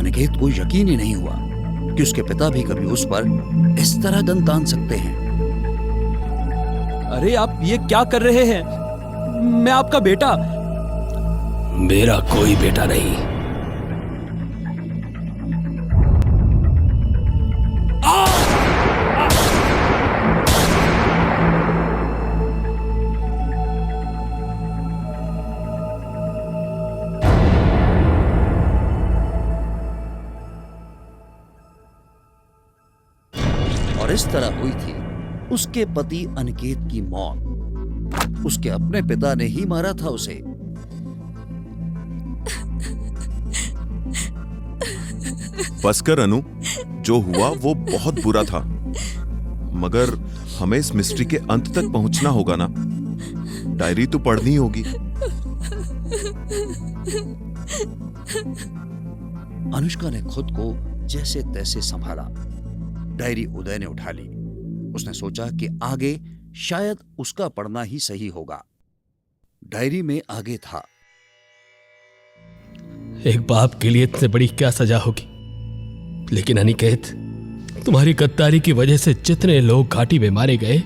अनिकेत को यकीन ही नहीं हुआ कि उसके पिता भी कभी उस पर इस तरह गन तान सकते हैं। अरे आप ये क्या कर रहे हैं? मैं आपका बेटा। मेरा कोई बेटा नहीं। और इस तरह हुई थी उसके पति अनिकेत की मौत। उसके अपने पिता ने ही मारा था उसे। बस कर अनु, जो हुआ वो बहुत बुरा था, मगर हमें इस मिस्ट्री के अंत तक पहुंचना होगा ना। डायरी तो पढ़नी होगी। अनुष्का ने खुद को जैसे तैसे संभाला। डायरी उदय ने उठा ली। उसने सोचा कि आगे शायद उसका पढ़ना ही सही होगा। डायरी में आगे था, एक बाप के लिए इतने बड़ी क्या सजा होगी, लेकिन अनिकेत, तुम्हारी गद्दारी की वजह से जितने लोग घाटी में मारे गए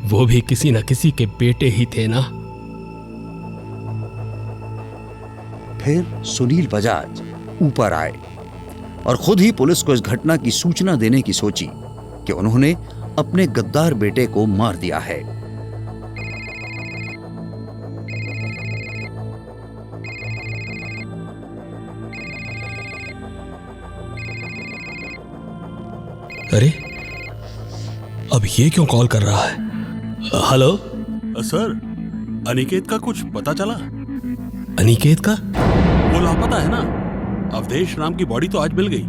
वो भी किसी न किसी के बेटे ही थे ना। फिर सुनील बजाज ऊपर आए और खुद ही पुलिस को इस घटना की सूचना देने की सोची कि उन्होंने अपने गद्दार बेटे को मार दिया है। अरे, अब ये क्यों कॉल कर रहा है? हेलो सर, अनिकेत का कुछ पता चला? अनिकेत का? वो लापता है ना। अवधेश नाम की बॉडी तो आज मिल गई।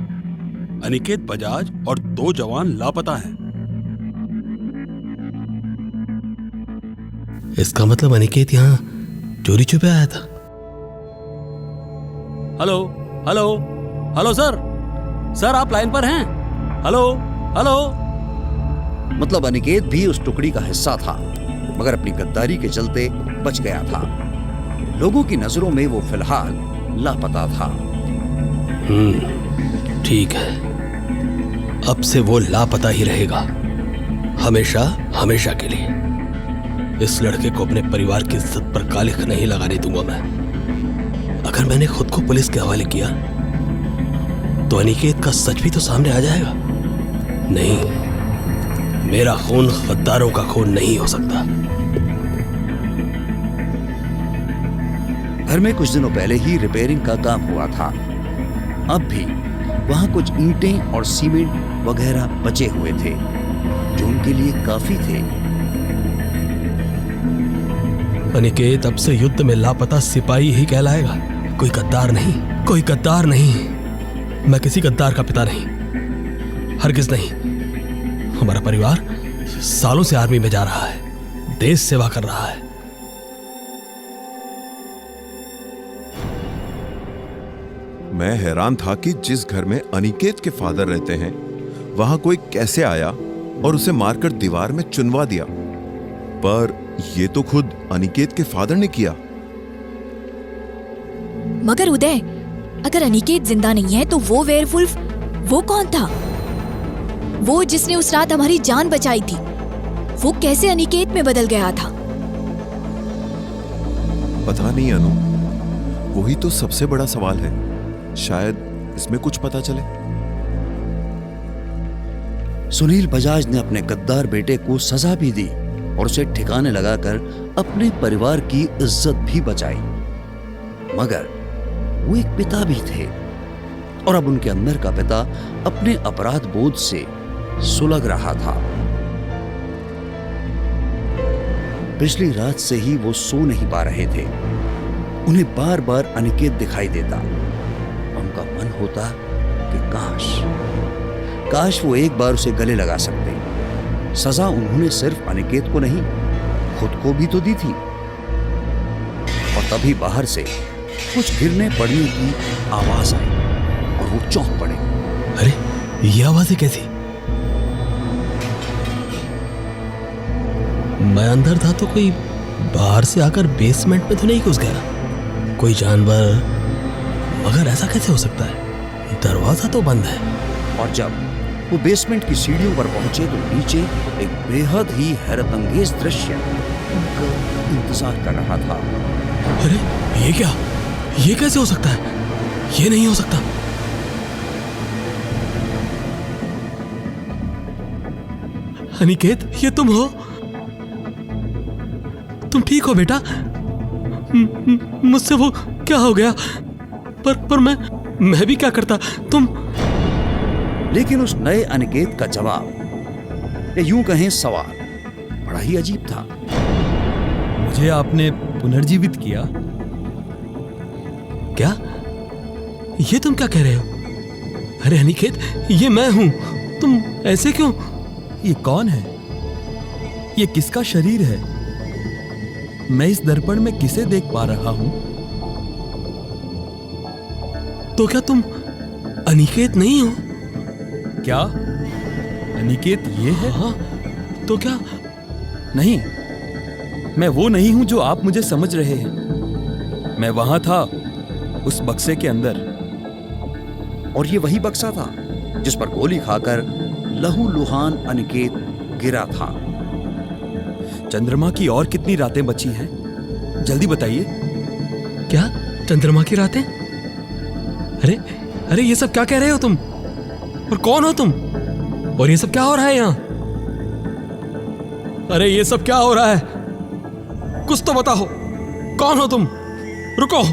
अनिकेत बजाज और 2 जवान लापता हैं। इसका मतलब अनिकेत यहाँ चोरी छुपे आया था। Hello hello hello sir, sir आप लाइन पर हैं? Hello hello. मतलब अनिकेत भी उस टुकड़ी का हिस्सा था, मगर अपनी गद्दारी के चलते बच गया था। लोगों की नजरों में वो फिलहाल लापता था। ठीक है, अब से वो लापता ही रहेगा, हमेशा हमेशा के लिए। इस लड़के को अपने परिवार की इज्जत पर कालिख नहीं लगाने दूंगा मैं। अगर मैंने खुद को पुलिस के हवाले किया तो अनिकेत का सच भी तो सामने आ जाएगा। नहीं, मेरा खून गद्दारों का खून नहीं हो सकता। घर में कुछ दिनों पहले ही रिपेयरिंग का काम हुआ था। अब भी वहां कुछ ईंटें और सीमेंट वगैरह बचे हुए थे जो उनके लिए काफी थे। अनिकेत अब से युद्ध में लापता सिपाही ही कहलाएगा, कोई गद्दार नहीं, कोई गद्दार नहीं। मैं किसी गद्दार का पिता नहीं, हरगिज नहीं। हमारा परिवार सालों से आर्मी में जा रहा है, देश सेवा कर रहा है। मैं हैरान था कि जिस घर में अनिकेत के फादर रहते हैं वहां कोई कैसे आया और उसे मारकर दीवार में चुनवा दिया, पर यह तो खुद अनिकेत के फादर ने किया। मगर उदय, अगर अनिकेत जिंदा नहीं है तो वो वेयरवुल्फ, वो कौन था? वो जिसने उस रात हमारी जान बचाई थी, वो कैसे अनिकेत में बदल गया था? पता नहीं अनु, वही तो सबसे बड़ा सवाल है। शायद इसमें कुछ पता चले। सुनील बजाज ने अपने गद्दार बेटे को सजा भी दी और उसे ठिकाने लगाकर अपने परिवार की इज्जत भी बचाई। मगर वो एक पिता भी थे और अब उनके अंदर का पिता अपने अपराध बोध से सुलग रहा था। पिछली रात से ही वो सो नहीं पा रहे थे। उन्हें बार बार अनिकेत दिखाई देता। उनका मन होता कि काश वो एक बार उसे गले लगा सकते। सजा उन्होंने सिर्फ अनिकेत को नहीं, खुद को भी तो दी थी। और तभी बाहर से कुछ गिरने पड़ने की आवाज आई और वो चौंक पड़े। अरे, ये आवाजें कैसी? मैं अंदर था तो कोई बाहर से आकर बेसमेंट में तो नहीं घुस गया? कोई जानवर? मगर ऐसा कैसे हो सकता है? दरवाजा तो बंद है। और जब वो बेसमेंट की सीढ़ियों पर पहुंचे तो नीचे एक बेहद ही हैरतअंगेज दृश्य उनका इंतजार कर रहा था। अरे ये क्या? ये कैसे हो सकता है? ये नहीं हो सकता। अनिकेत, ये तुम हो? तुम ठीक हो बेटा? मुझसे वो क्या हो गया? पर मैं भी क्या करता? तुम। लेकिन उस नए अनिकेत का जवाब, या यूं कहें सवाल, बड़ा ही अजीब था। मुझे आपने पुनर्जीवित किया। क्या? ये तुम क्या कह रहे हो? अरे अनिकेत, ये मैं हूं। तुम ऐसे क्यों? ये कौन है? ये किसका शरीर है? मैं इस दर्पण में किसे देख पा रहा हूं? तो क्या तुम अनिकेत नहीं हो? क्या अनिकेत ये है? हाँ, तो क्या? नहीं, मैं वो नहीं हूं जो आप मुझे समझ रहे हैं। मैं वहां था, उस बक्से के अंदर। और ये वही बक्सा था जिस पर गोली खाकर लहूलुहान अनिकेत गिरा था। चंद्रमा की और कितनी रातें बची हैं? जल्दी बताइए। क्या चंद्रमा की रातें? अरे ये सब क्या कह रहे हो तुम? और कौन हो तुम? और ये सब क्या हो रहा है यहाँ? अरे ये सब क्या हो रहा है? कुछ तो बताओ, कौन हो तुम? रुको।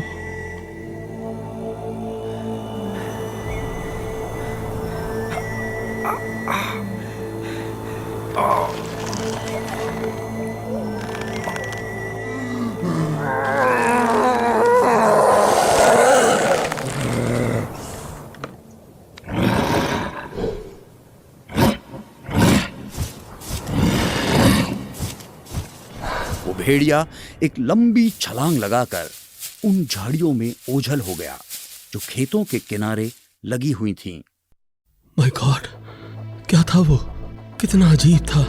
भेड़िया एक लंबी छलांग लगाकर उन झाड़ियों में ओझल हो गया जो खेतों के किनारे लगी हुई थीं। माय गॉड, क्या था वो? कितना अजीब था।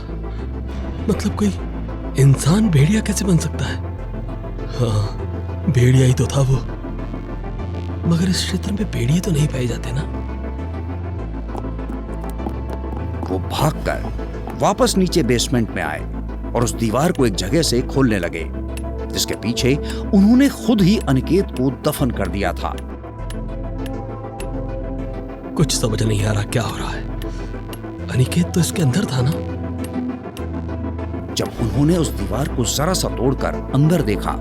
मतलब कोई इंसान भेड़िया कैसे बन सकता है? हाँ, भेड़िया ही तो था वो। मगर इस क्षेत्र में भेड़िए तो नहीं पाए जाते ना। वो भागकर वापस नीचे बेसमेंट में आए और उस दीवार को एक जगह से खोलने लगे जिसके पीछे उन्होंने खुद ही अनिकेत को दफन कर दिया था। कुछ समझ नहीं आ रहा क्या हो रहा है। अनिकेत तो इसके अंदर था ना? जब उन्होंने उस दीवार को जरा सा तोड़कर अंदर देखा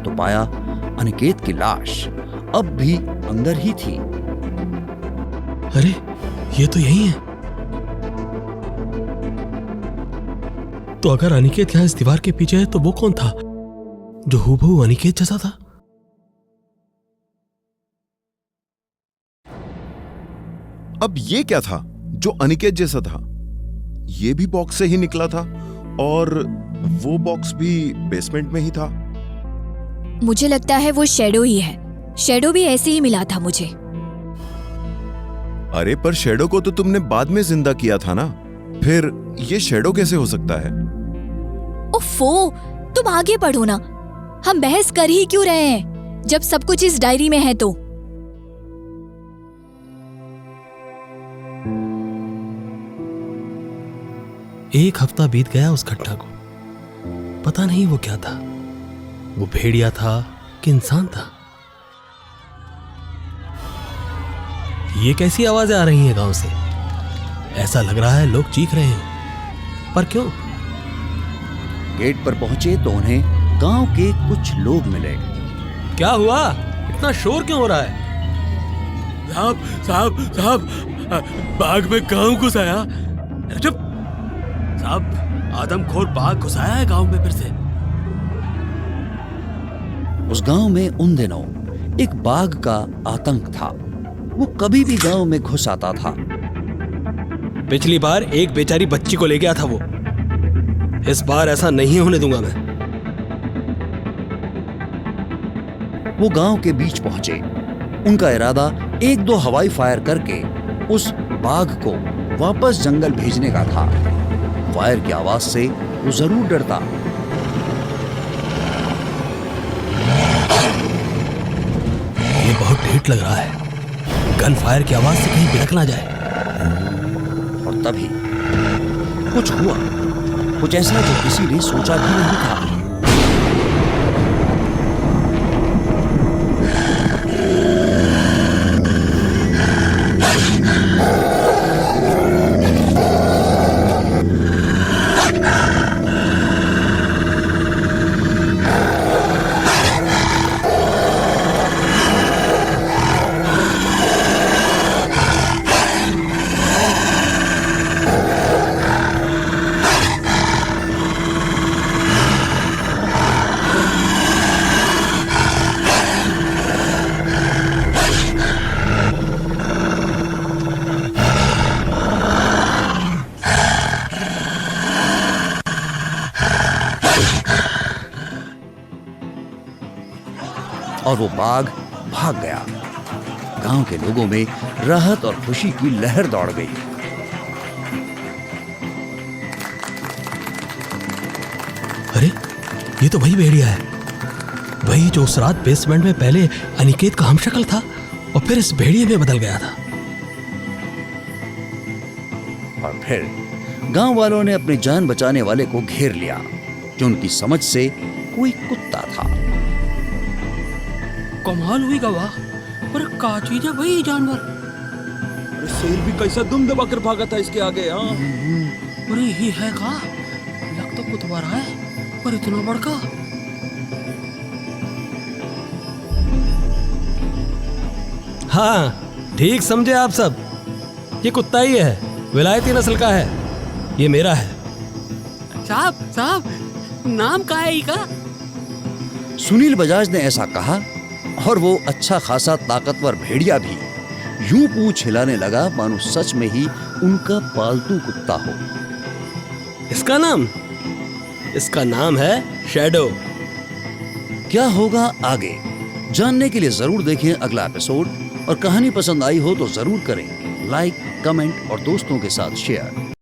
तो पाया अनिकेत की लाश अब भी अंदर ही थी। अरे ये तो यही है। तो अगर अनिकेत यहां इस दीवार के पीछे है तो वो कौन था जो हूबहू अनिकेत जैसा था? अब ये क्या था जो अनिकेत जैसा था? ये भी बॉक्स से ही निकला था और वो बॉक्स भी बेसमेंट में ही था। मुझे लगता है वो शैडो ही है। शैडो भी ऐसे ही मिला था मुझे। अरे पर शैडो को तो तुमने बाद में जिंदा किया था ना, फिर ये शैडो कैसे हो सकता है? ओफो, तुम आगे पढ़ो ना। हम बहस कर ही क्यों रहे हैं जब सब कुछ इस डायरी में है तो? एक हफ्ता बीत गया उस घटना को। पता नहीं वो क्या था। वो भेड़िया था कि इंसान था? ये कैसी आवाजें आ रही हैं गांव से? ऐसा लग रहा है लोग चीख रहे हैं। पर क्यों? गेट पर पहुंचे तो उन्हें गांव के कुछ लोग मिले। क्या हुआ? इतना शोर क्यों हो रहा है? साहब, बाघ में गांव घुस आया। चुप साहब, आदमखोर बाघ घुस आया है गांव में फिर से। उस गांव में उन दिनों एक बाघ का आतंक था। वो कभी भी गांव में घुस आता था। पिछली बार एक बेचारी बच्ची को ले गया था वो। इस बार ऐसा नहीं होने दूंगा मैं। वो गांव के बीच पहुंचे। उनका इरादा 1-2 हवाई फायर करके उस बाघ को वापस जंगल भेजने का था। फायर की आवाज से वो जरूर डरता। ये बहुत ढीठ लग रहा है। गन फायर की आवाज से कहीं भिड़क ना जाए। और तभी कुछ हुआ, कुछ ऐसा जो किसी ने सोचा भी नहीं था। और वो बाघ भाग गया। गांव के लोगों में राहत और खुशी की लहर दौड़ गई। अरे ये तो वही भेड़िया है, वही जो उस रात बेसमेंट में पहले अनिकेत का हमशक्ल था और फिर इस भेड़िए में बदल गया था। और फिर गांव वालों ने अपनी जान बचाने वाले को घेर लिया, जो उनकी समझ से कोई कुत्ता था। कमाल हुई गवाह, पर का चीज है भाई जानवर? अरे शेर भी कैसा दुम दबा कर भागा था इसके आगे। हाँ, अरे ये है का? लग तो कुतवा रहा है, पर इतना बड़का। हाँ ठीक समझे आप सब, ये कुत्ता ही है, विलायती नस्ल का है, ये मेरा है। साहब साहब, नाम का है का? सुनील बजाज ने ऐसा कहा और वो अच्छा खासा ताकतवर भेड़िया भी यूं पूंछ हिलाने लगा मानो सच में ही उनका पालतू कुत्ता हो। इसका नाम है शैडो। क्या होगा आगे जानने के लिए जरूर देखें अगला एपिसोड। और कहानी पसंद आई हो तो जरूर करें लाइक, कमेंट और दोस्तों के साथ शेयर।